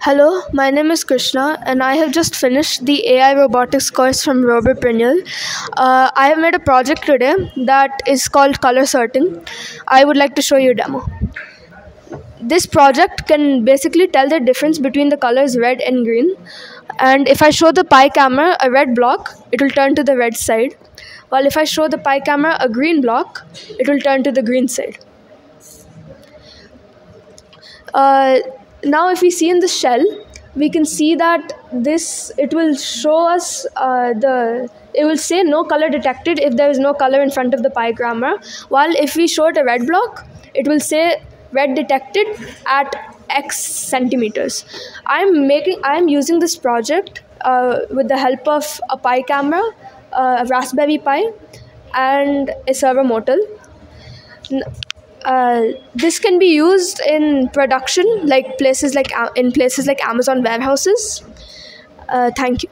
Hello, my name is Krishna and I have just finished the AI robotics course from RaspberryPi. I have made a project today that is called ColorSorting. I would like to show you a demo. This project can basically tell the difference between the colors red and green. And if I show the Pi camera a red block, it will turn to the red side. While if I show the Pi camera a green block, it will turn to the green side. Now if we see in the shell, we can see that it will show us it will say no color detected if there is no color in front of the Pi camera, while if we show it a red block, it will say red detected at X centimeters. I'm using this project with the help of a Pi camera, a RaspberryPi, and a servo model. This can be used in production, like places like Amazon warehouses. Thank you.